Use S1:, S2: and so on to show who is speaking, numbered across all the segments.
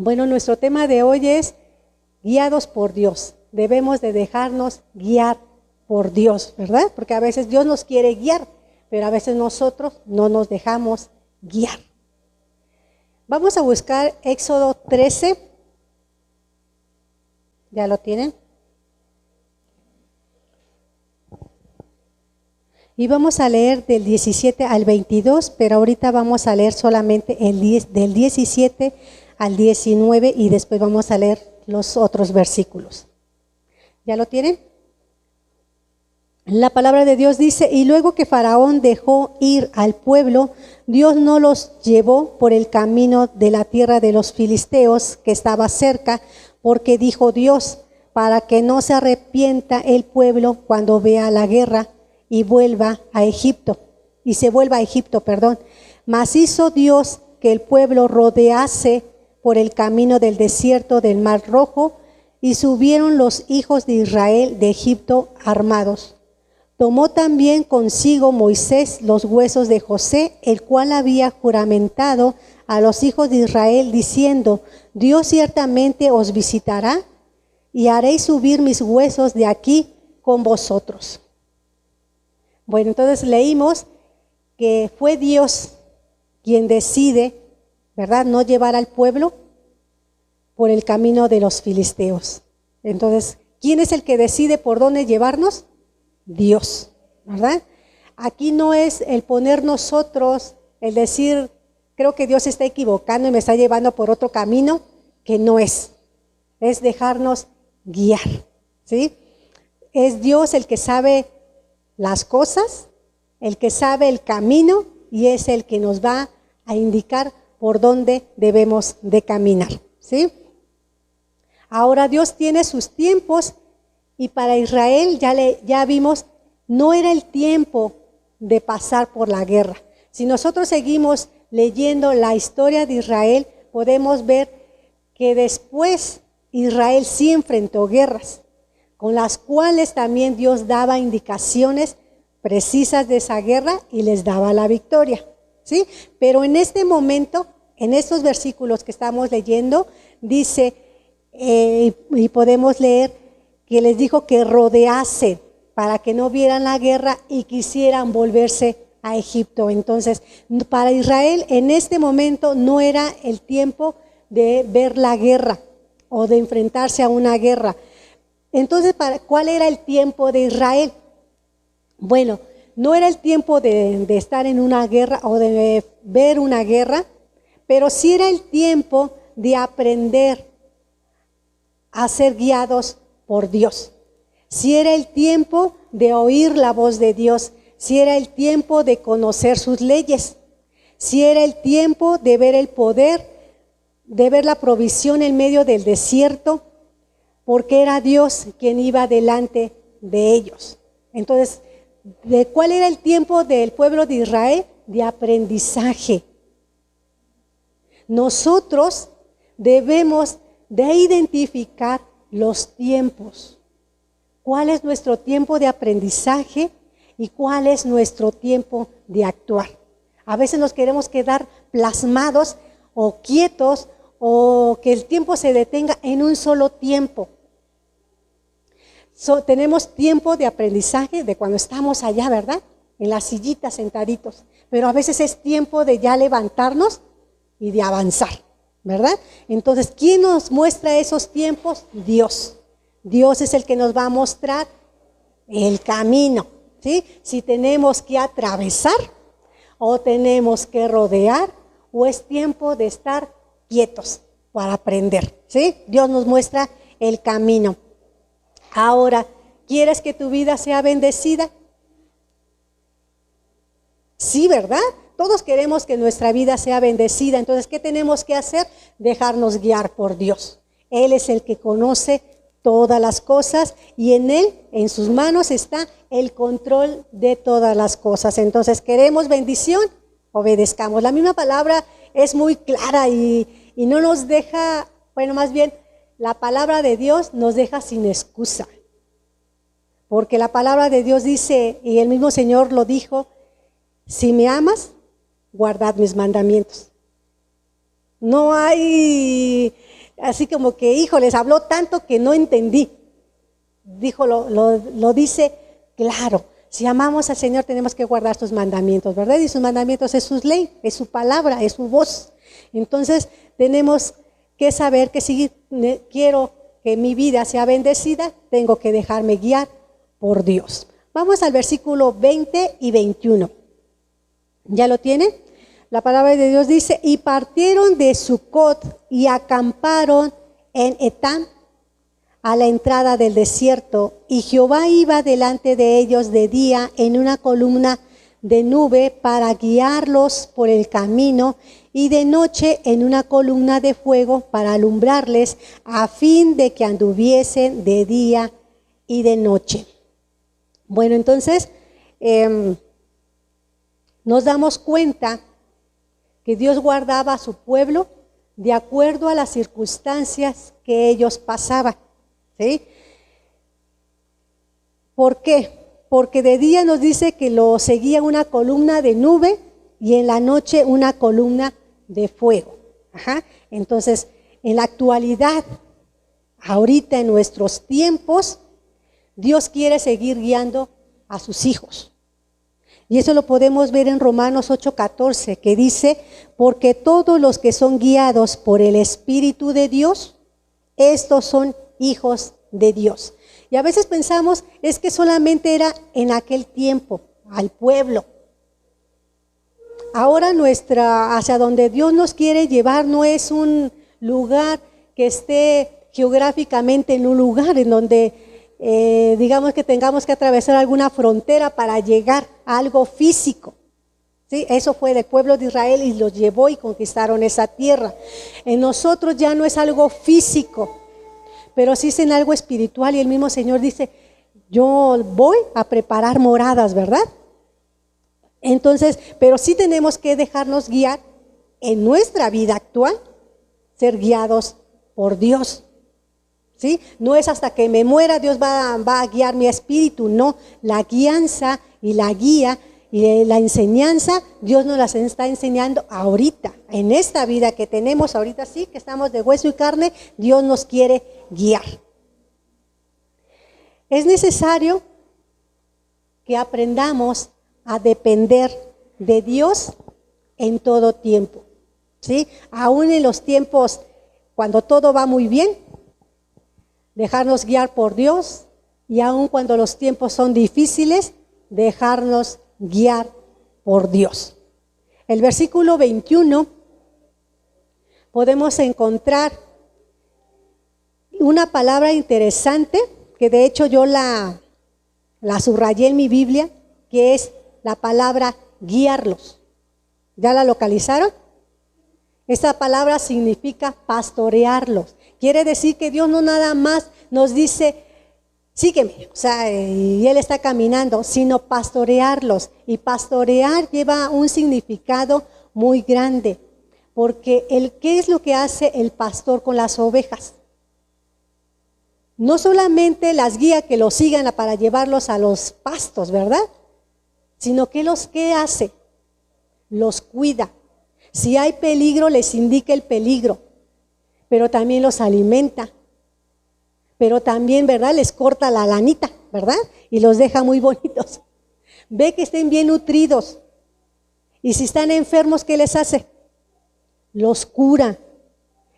S1: Bueno, nuestro tema de hoy es guiados por Dios. Debemos de dejarnos guiar por Dios, ¿verdad? Porque a veces Dios nos quiere guiar, pero a veces nosotros no nos dejamos guiar. Vamos a buscar Éxodo 13. ¿Ya lo tienen? Y vamos a leer del 17 al 22, pero ahorita vamos a leer solamente del 17 al 19 y después vamos a leer los otros versículos. ¿Ya lo tienen? La palabra de Dios dice: y luego que Faraón dejó ir al pueblo, Dios no los llevó por el camino de la tierra de los filisteos que estaba cerca, porque dijo Dios, para que no se arrepienta el pueblo cuando vea la guerra y vuelva a Egipto, y se vuelva a Egipto, Mas hizo Dios que el pueblo rodease por el camino del desierto del Mar Rojo, y subieron los hijos de Israel de Egipto armados. Tomó también consigo Moisés los huesos de José, el cual había juramentado a los hijos de Israel, diciendo: Dios ciertamente os visitará, y haréis subir mis huesos de aquí con vosotros. Bueno, entonces leímos que fue Dios quien decide, ¿verdad?, no llevar al pueblo por el camino de los filisteos. Entonces, ¿quién es el que decide por dónde llevarnos? Dios, ¿verdad? Aquí no es el poner nosotros, el decir, creo que Dios se está equivocando y me está llevando por otro camino, que no es. Es dejarnos guiar, ¿sí? Es Dios el que sabe las cosas, el que sabe el camino, y es el que nos va a indicar por dónde debemos de caminar, ¿sí? Ahora Dios tiene sus tiempos, y para Israel ya vimos, no era el tiempo de pasar por la guerra. Si nosotros seguimos leyendo la historia de Israel, podemos ver que después Israel sí enfrentó guerras, con las cuales también Dios daba indicaciones precisas de esa guerra y les daba la victoria, ¿sí? Pero en este momento, en estos versículos que estamos leyendo, dice, y podemos leer, que les dijo que rodease para que no vieran la guerra y quisieran volverse a Egipto. Entonces, para Israel en este momento no era el tiempo de ver la guerra o de enfrentarse a una guerra. Entonces, ¿cuál era el tiempo de Israel? Bueno, no era el tiempo de estar en una guerra o de ver una guerra, pero sí era el tiempo de aprender a ser guiados por Dios. Sí era el tiempo de oír la voz de Dios, sí era el tiempo de conocer sus leyes, sí era el tiempo de ver el poder, de ver la provisión en medio del desierto, porque era Dios quien iba delante de ellos. Entonces, ¿de cuál era el tiempo del pueblo de Israel? De aprendizaje. Nosotros debemos de identificar los tiempos. ¿Cuál es nuestro tiempo de aprendizaje y cuál es nuestro tiempo de actuar? A veces nos queremos quedar plasmados o quietos, o que el tiempo se detenga en un solo tiempo. Tenemos tiempo de aprendizaje de cuando estamos allá, ¿verdad?, en la sillita sentaditos, pero a veces es tiempo de ya levantarnos y de avanzar, ¿verdad? Entonces, ¿quién nos muestra esos tiempos? Dios. Dios es el que nos va a mostrar el camino, ¿sí? Si tenemos que atravesar o tenemos que rodear, o es tiempo de estar quietos para aprender, ¿sí? Dios nos muestra el camino. Ahora, ¿quieres que tu vida sea bendecida? Sí, ¿verdad? Todos queremos que nuestra vida sea bendecida. Entonces, ¿qué tenemos que hacer? Dejarnos guiar por Dios. Él es el que conoce todas las cosas y en Él, en sus manos está el control de todas las cosas. Entonces, ¿queremos bendición? Obedezcamos. La misma palabra es muy clara y no nos deja, bueno, más bien, la palabra de Dios nos deja sin excusa. Porque la palabra de Dios dice, y el mismo Señor lo dijo: si me amas, guardad mis mandamientos. No hay así como que, hijo, les habló tanto que no entendí. Dijo, lo dice claro. Si amamos al Señor tenemos que guardar sus mandamientos, ¿verdad? Y sus mandamientos es su ley, es su palabra, es su voz. Entonces tenemos que saber que si quiero que mi vida sea bendecida, tengo que dejarme guiar por Dios. Vamos al versículo 20 y 21. ¿Ya lo tienen? La palabra de Dios dice, y partieron de Sucot y acamparon en Etam, a la entrada del desierto, y Jehová iba delante de ellos de día en una columna de nube para guiarlos por el camino, y de noche en una columna de fuego para alumbrarles, a fin de que anduviesen de día y de noche. Bueno, entonces nos damos cuenta que Dios guardaba a su pueblo de acuerdo a las circunstancias que ellos pasaban. ¿Sí? ¿Por qué? Porque de día nos dice que lo seguía una columna de nube y en la noche una columna de fuego. Ajá. Entonces, en la actualidad, ahorita en nuestros tiempos, Dios quiere seguir guiando a sus hijos. Y eso lo podemos ver en Romanos 8:14, que dice, porque todos los que son guiados por el Espíritu de Dios, estos son hijos de Dios. Y a veces pensamos, es que solamente era en aquel tiempo, al pueblo. Ahora hacia donde Dios nos quiere llevar no es un lugar que esté geográficamente en un lugar en donde digamos que tengamos que atravesar alguna frontera para llegar a algo físico. ¿Sí? Eso fue del pueblo de Israel y los llevó y conquistaron esa tierra. En nosotros ya no es algo físico, pero sí es en algo espiritual, y el mismo Señor dice, yo voy a preparar moradas, ¿verdad? Entonces, pero sí tenemos que dejarnos guiar en nuestra vida actual, ser guiados por Dios. ¿Sí? No es hasta que me muera Dios va a guiar mi espíritu, no, la guianza y la guía y la enseñanza, Dios nos las está enseñando ahorita, en esta vida que tenemos ahorita, sí, que estamos de hueso y carne, Dios nos quiere guiar. Es necesario que aprendamos a depender de Dios en todo tiempo, ¿sí? Aún en los tiempos cuando todo va muy bien, dejarnos guiar por Dios, y aún cuando los tiempos son difíciles, dejarnos guiar por Dios. El versículo 21 podemos encontrar una palabra interesante que de hecho yo la subrayé en mi Biblia, que es la palabra guiarlos. ¿Ya la localizaron? Esta palabra significa pastorearlos. Quiere decir que Dios no nada más nos dice, sígueme, o sea, y Él está caminando, sino pastorearlos. Y pastorear lleva un significado muy grande, porque ¿qué es lo que hace el pastor con las ovejas? No solamente las guía que los sigan para llevarlos a los pastos, ¿verdad? Sino que ¿qué hace? Los cuida. Si hay peligro, les indica el peligro, pero también los alimenta. Pero también, ¿verdad? Les corta la lanita, ¿verdad? Y los deja muy bonitos. Ve que estén bien nutridos. Y si están enfermos, ¿qué les hace? Los cura.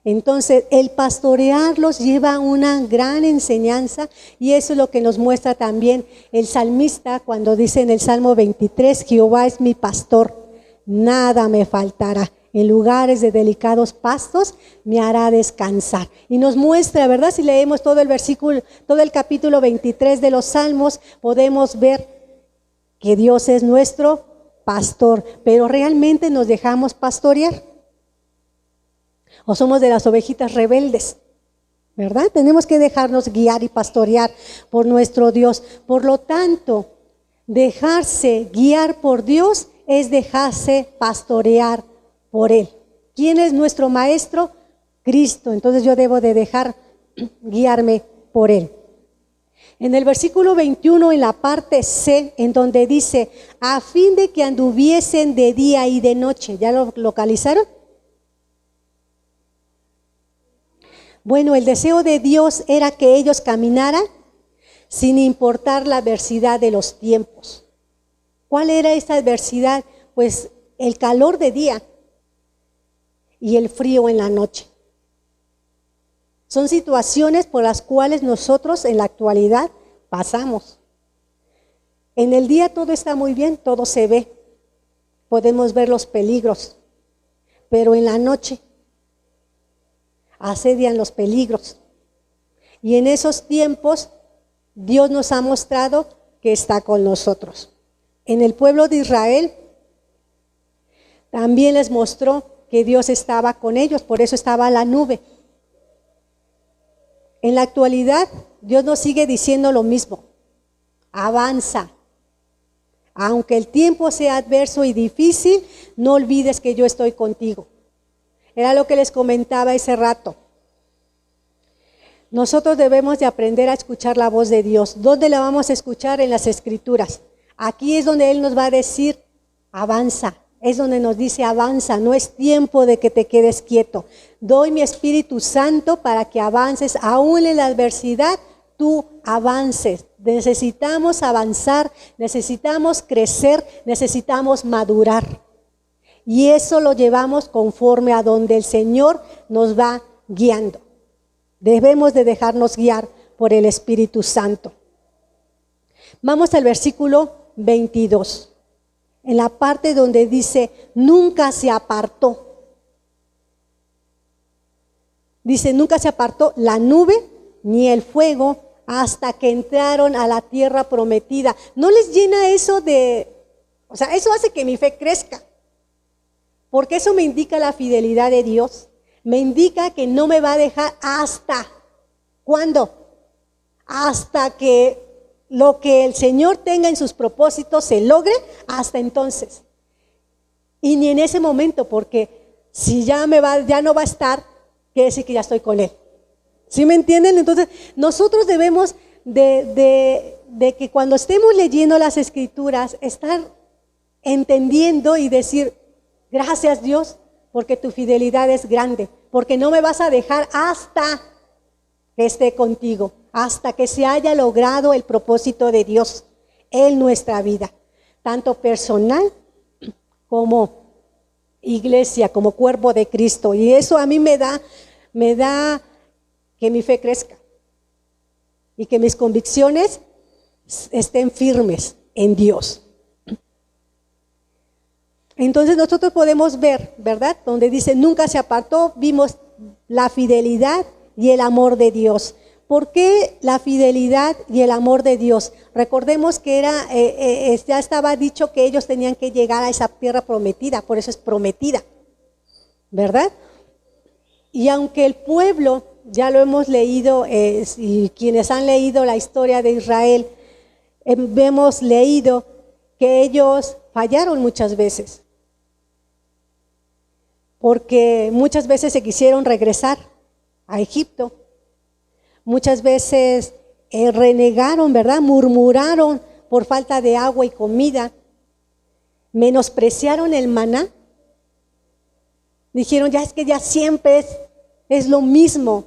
S1: Entonces, el pastorearlos lleva una gran enseñanza, y eso es lo que nos muestra también el salmista cuando dice en el Salmo 23, Jehová es mi pastor, nada me faltará. En lugares de delicados pastos me hará descansar. Y nos muestra, ¿verdad? Si leemos todo el capítulo 23 de los Salmos, podemos ver que Dios es nuestro pastor. Pero ¿realmente nos dejamos pastorear? ¿O somos de las ovejitas rebeldes? ¿Verdad? Tenemos que dejarnos guiar y pastorear por nuestro Dios. Por lo tanto, dejarse guiar por Dios es dejarse pastorear por Él. ¿Quién es nuestro maestro? Cristo. Entonces yo debo de dejar guiarme por Él. En el versículo 21, en la parte C, en donde dice, a fin de que anduviesen de día y de noche. ¿Ya lo localizaron? Bueno, el deseo de Dios era que ellos caminaran sin importar la adversidad de los tiempos. ¿Cuál era esa adversidad? Pues el calor de día y el frío en la noche. Son situaciones por las cuales nosotros en la actualidad pasamos. En el día todo está muy bien, todo se ve. Podemos ver los peligros, pero en la noche asedian los peligros. Y en esos tiempos Dios nos ha mostrado que está con nosotros. En el pueblo de Israel también les mostró que Dios estaba con ellos, por eso estaba la nube. En la actualidad Dios nos sigue diciendo lo mismo: avanza. Aunque el tiempo sea adverso y difícil, no olvides que yo estoy contigo. Era lo que les comentaba ese rato. Nosotros debemos de aprender a escuchar la voz de Dios. ¿Dónde la vamos a escuchar? En las Escrituras. Aquí es donde Él nos va a decir, avanza. Es donde nos dice, avanza, no es tiempo de que te quedes quieto. Doy mi Espíritu Santo para que avances, aún en la adversidad, tú avances. Necesitamos avanzar, necesitamos crecer, necesitamos madurar. Y eso lo llevamos conforme a donde el Señor nos va guiando. Debemos de dejarnos guiar por el Espíritu Santo. Vamos al versículo 22. En la parte donde dice, nunca se apartó. Dice, nunca se apartó la nube ni el fuego hasta que entraron a la tierra prometida. ¿No les llena eso eso hace que mi fe crezca? Porque eso me indica la fidelidad de Dios. Me indica que no me va a dejar hasta. ¿Cuándo? Hasta que lo que el Señor tenga en sus propósitos se logre, hasta entonces. Y ni en ese momento, porque si ya no va a estar, quiere decir que ya estoy con Él. ¿Sí me entienden? Entonces, nosotros debemos de que cuando estemos leyendo las Escrituras, estar entendiendo y decir, gracias Dios, porque tu fidelidad es grande, porque no me vas a dejar hasta que esté contigo, hasta que se haya logrado el propósito de Dios en nuestra vida, tanto personal como iglesia, como cuerpo de Cristo. Y eso a mí me da que mi fe crezca y que mis convicciones estén firmes en Dios. Entonces nosotros podemos ver, ¿verdad? Donde dice, nunca se apartó, vimos la fidelidad y el amor de Dios. ¿Por qué la fidelidad y el amor de Dios? Recordemos que ya estaba dicho que ellos tenían que llegar a esa tierra prometida, por eso es prometida, ¿verdad? Y aunque el pueblo, ya lo hemos leído, y quienes han leído la historia de Israel, hemos leído que ellos fallaron muchas veces. Porque muchas veces se quisieron regresar a Egipto. Muchas veces renegaron, ¿verdad? Murmuraron por falta de agua y comida. Menospreciaron el maná. Dijeron, ya es que ya siempre es lo mismo.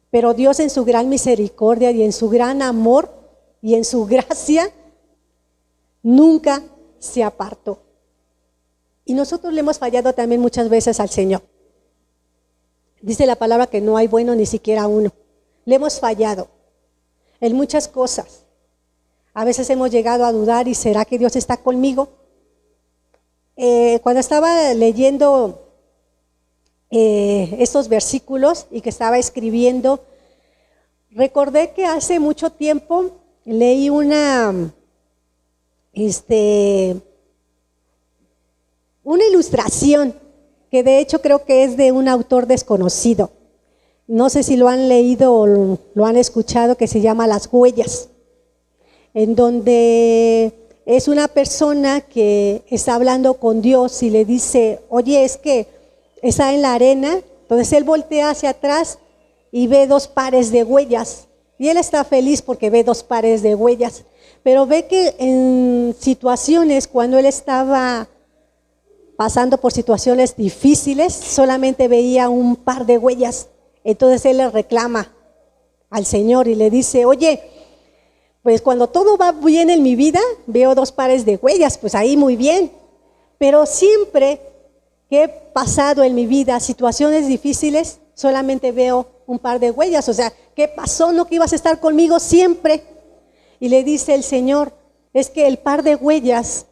S1: Pero Dios en su gran misericordia y en su gran amor y en su gracia, nunca se apartó. Y nosotros le hemos fallado también muchas veces al Señor. Dice la palabra que no hay bueno ni siquiera uno. Le hemos fallado en muchas cosas. A veces hemos llegado a dudar, ¿y será que Dios está conmigo? Cuando estaba leyendo estos versículos y que estaba escribiendo, recordé que hace mucho tiempo leí una ilustración que de hecho creo que es de un autor desconocido. No sé si lo han leído o lo han escuchado, que se llama Las Huellas, en donde es una persona que está hablando con Dios y le dice, oye, es que está en la arena. Entonces él voltea hacia atrás y ve 2 pares de huellas. Y él está feliz porque ve 2 pares de huellas. Pero ve que en situaciones, cuando él estaba pasando por situaciones difíciles, solamente veía un par de huellas. Entonces él le reclama al Señor y le dice, oye, pues cuando todo va bien en mi vida, veo 2 pares de huellas, pues ahí muy bien. Pero siempre que he pasado en mi vida situaciones difíciles, solamente veo un par de huellas. O sea, ¿qué pasó? ¿No que ibas a estar conmigo siempre? Y le dice el Señor, es que el par de huellas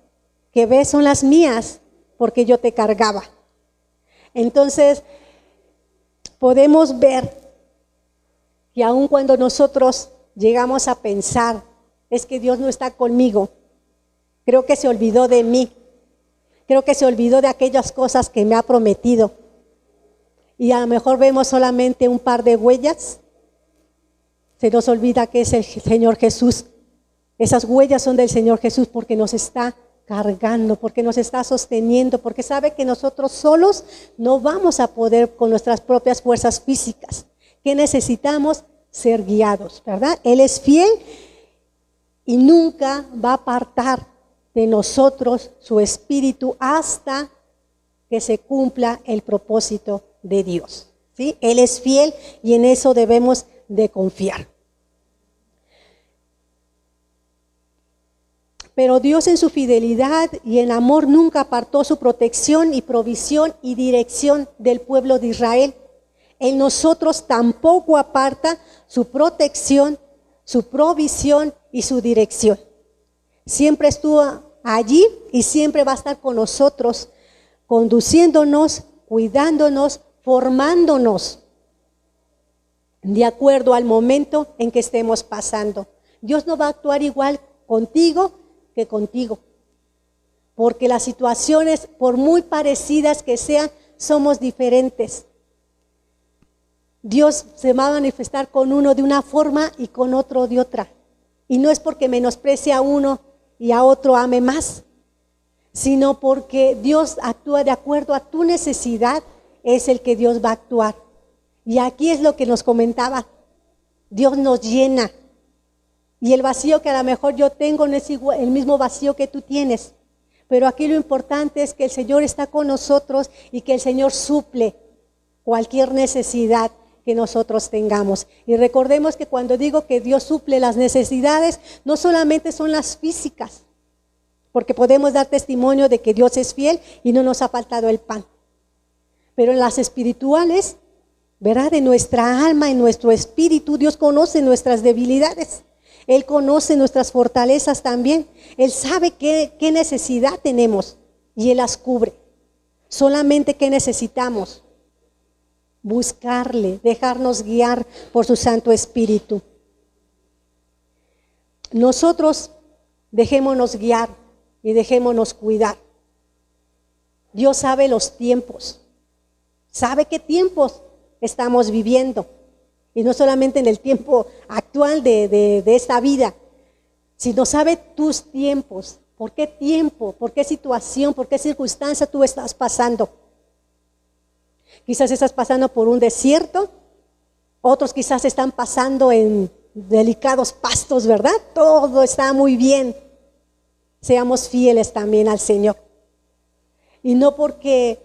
S1: que ves son las mías, porque yo te cargaba. Entonces, podemos ver que aun cuando nosotros llegamos a pensar, es que Dios no está conmigo, creo que se olvidó de mí, creo que se olvidó de aquellas cosas que me ha prometido, y a lo mejor vemos solamente un par de huellas, se nos olvida que es el Señor Jesús. Esas huellas son del Señor Jesús porque nos está cargando, porque nos está sosteniendo, porque sabe que nosotros solos no vamos a poder con nuestras propias fuerzas físicas, que necesitamos ser guiados, ¿verdad? Él es fiel y nunca va a apartar de nosotros su espíritu hasta que se cumpla el propósito de Dios, ¿sí? Él es fiel y en eso debemos de confiar. Pero Dios en su fidelidad y en amor nunca apartó su protección y provisión y dirección del pueblo de Israel. En nosotros tampoco aparta su protección, su provisión y su dirección. Siempre estuvo allí y siempre va a estar con nosotros, conduciéndonos, cuidándonos, formándonos de acuerdo al momento en que estemos pasando. Dios no va a actuar igual contigo que contigo, porque las situaciones, por muy parecidas que sean, somos diferentes. Dios se va a manifestar con uno de una forma y con otro de otra. Y no es porque menosprecie a uno y a otro ame más, sino porque Dios actúa de acuerdo a tu necesidad, es el que Dios va a actuar. Y aquí es lo que nos comentaba, Dios nos llena. Y el vacío que a lo mejor yo tengo no es igual, el mismo vacío que tú tienes. Pero aquí lo importante es que el Señor está con nosotros y que el Señor suple cualquier necesidad que nosotros tengamos. Y recordemos que cuando digo que Dios suple las necesidades, no solamente son las físicas, porque podemos dar testimonio de que Dios es fiel y no nos ha faltado el pan. Pero en las espirituales, ¿verdad? En nuestra alma, en nuestro espíritu, Dios conoce nuestras debilidades. Él conoce nuestras fortalezas también. Él sabe qué necesidad tenemos y Él las cubre. Solamente qué necesitamos. Buscarle, dejarnos guiar por su Santo Espíritu. Nosotros dejémonos guiar y dejémonos cuidar. Dios sabe los tiempos. Sabe qué tiempos estamos viviendo. Y no solamente en el tiempo actual de esta vida, sino sabe tus tiempos. ¿Por qué tiempo? ¿Por qué situación? ¿Por qué circunstancia tú estás pasando? Quizás estás pasando por un desierto. Otros quizás están pasando en delicados pastos, ¿verdad? Todo está muy bien. Seamos fieles también al Señor. Y no porque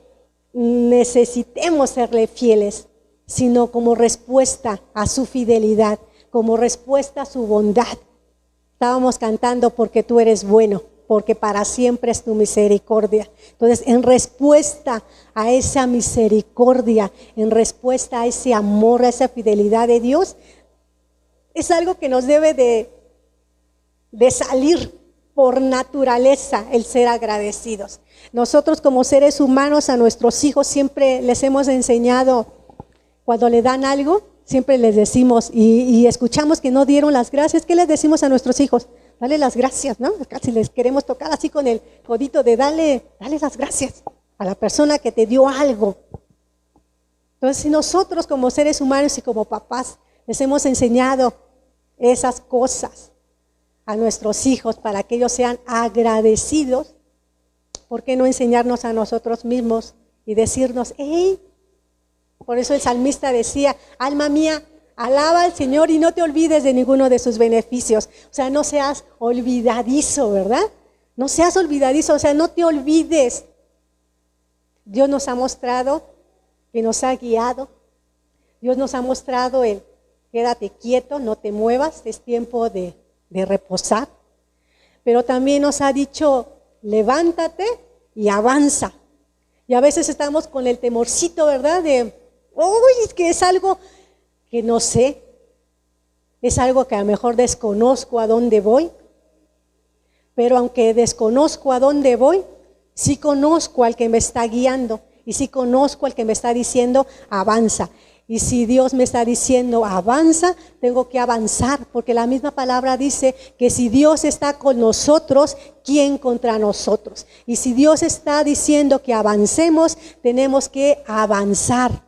S1: necesitemos serle fieles, sino como respuesta a su fidelidad, como respuesta a su bondad. Estábamos cantando porque tú eres bueno, porque para siempre es tu misericordia. Entonces, en respuesta a esa misericordia, en respuesta a ese amor, a esa fidelidad de Dios, es algo que nos debe de salir por naturaleza, el ser agradecidos. Nosotros como seres humanos a nuestros hijos siempre les hemos enseñado. Cuando le dan algo, siempre les decimos y escuchamos que no dieron las gracias. ¿Qué les decimos a nuestros hijos? Dale las gracias, ¿no? Casi les queremos tocar así con el codito de dale las gracias a la persona que te dio algo. Entonces, si nosotros como seres humanos y como papás les hemos enseñado esas cosas a nuestros hijos para que ellos sean agradecidos, ¿por qué no enseñarnos a nosotros mismos y decirnos, hey? Por eso el salmista decía, alma mía, alaba al Señor y no te olvides de ninguno de sus beneficios. O sea, no seas olvidadizo, ¿verdad? No seas olvidadizo, o sea, no te olvides. Dios nos ha mostrado que nos ha guiado. Dios nos ha mostrado el quédate quieto, no te muevas, es tiempo de reposar. Pero también nos ha dicho, levántate y avanza. Y a veces estamos con el temorcito, ¿verdad? Es que es algo que no sé, es algo que a lo mejor desconozco a dónde voy. Pero aunque desconozco a dónde voy, sí conozco al que me está guiando y sí conozco al que me está diciendo, avanza. Y si Dios me está diciendo, avanza, tengo que avanzar, porque la misma palabra dice que si Dios está con nosotros, ¿quién contra nosotros? Y si Dios está diciendo que avancemos, tenemos que avanzar,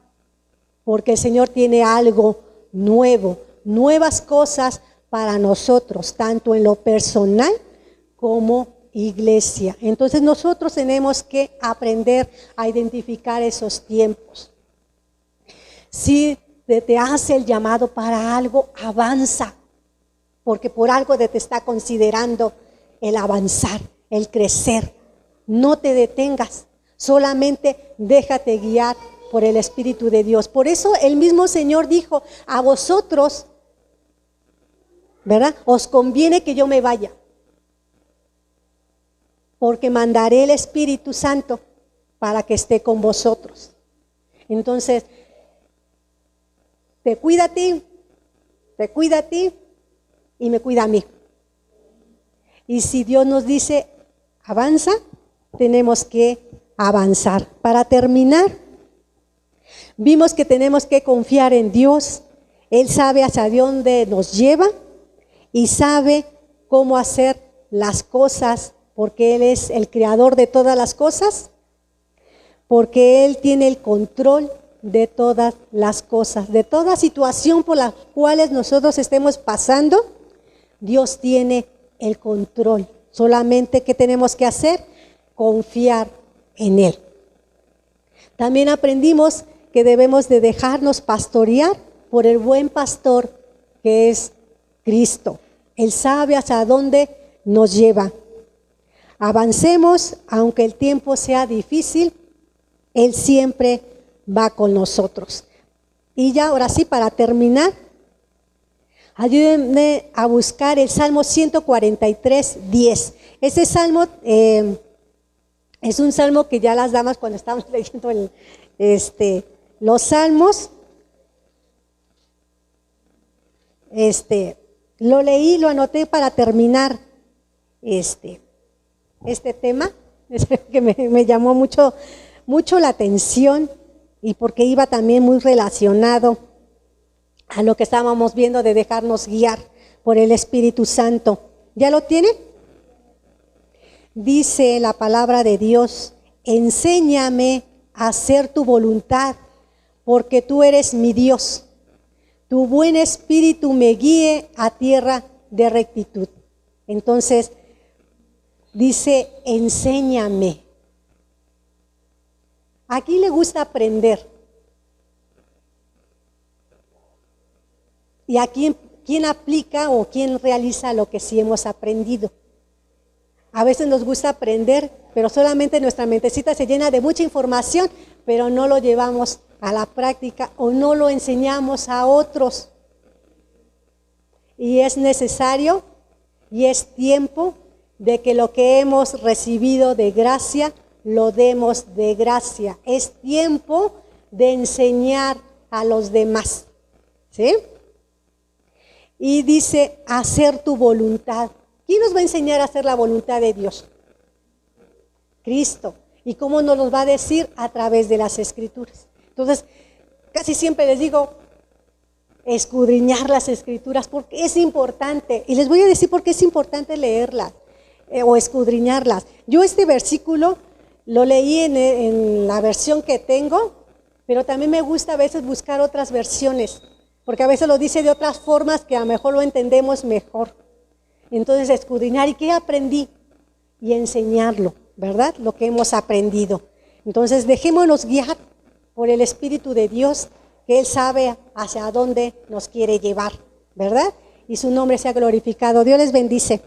S1: porque el Señor tiene algo nuevo, nuevas cosas para nosotros, tanto en lo personal como iglesia. Entonces nosotros tenemos que aprender a identificar esos tiempos. Si te hace el llamado para algo, avanza, porque por algo te está considerando el avanzar, el crecer. No te detengas, solamente déjate guiar por el Espíritu de Dios. Por eso el mismo Señor dijo, a vosotros, ¿verdad? Os conviene que yo me vaya, porque mandaré el Espíritu Santo para que esté con vosotros. Entonces, te cuida a ti y me cuida a mí. Y si Dios nos dice, avanza, tenemos que avanzar. Para terminar, vimos que tenemos que confiar en Dios. Él sabe hacia dónde nos lleva y sabe cómo hacer las cosas, porque Él es el creador de todas las cosas, porque Él tiene el control de todas las cosas, de toda situación por las cuales nosotros estemos pasando. Dios tiene el control. Solamente, ¿qué tenemos que hacer? Confiar en Él. También aprendimos que debemos de dejarnos pastorear por el buen pastor que es Cristo. Él sabe hacia dónde nos lleva. Avancemos, aunque el tiempo sea difícil, Él siempre va con nosotros. Y ya, ahora sí, para terminar, ayúdenme a buscar el Salmo 143, 10. Ese salmo es un salmo que ya las damas, cuando estamos leyendo los salmos, lo leí, lo anoté para terminar este tema, que me llamó mucho la atención, y porque iba también muy relacionado a lo que estábamos viendo de dejarnos guiar por el Espíritu Santo. ¿Ya lo tiene? Dice la palabra de Dios, enséñame a hacer tu voluntad, porque tú eres mi Dios. Tu buen espíritu me guíe a tierra de rectitud. Entonces, dice, enséñame. Aquí le gusta aprender. ¿Y a quién aplica o quién realiza lo que sí hemos aprendido? A veces nos gusta aprender, pero solamente nuestra mentecita se llena de mucha información, pero no lo llevamos a la práctica o no lo enseñamos a otros. Y es necesario y es tiempo de que lo que hemos recibido de gracia, lo demos de gracia. Es tiempo de enseñar a los demás. ¿Sí? Y dice, hacer tu voluntad. ¿Quién nos va a enseñar a hacer la voluntad de Dios? Cristo. ¿Y cómo nos lo va a decir? A través de las Escrituras. Entonces, casi siempre les digo, escudriñar las Escrituras, porque es importante. Y les voy a decir por qué es importante leerlas o escudriñarlas. Yo este versículo lo leí en la versión que tengo, pero también me gusta a veces buscar otras versiones, porque a veces lo dice de otras formas que a lo mejor lo entendemos mejor. Entonces, escudriñar, ¿y qué aprendí? Y enseñarlo, ¿verdad? Lo que hemos aprendido. Entonces, dejémonos guiar por el Espíritu de Dios, que Él sabe hacia dónde nos quiere llevar, ¿verdad? Y su nombre sea glorificado. Dios les bendice.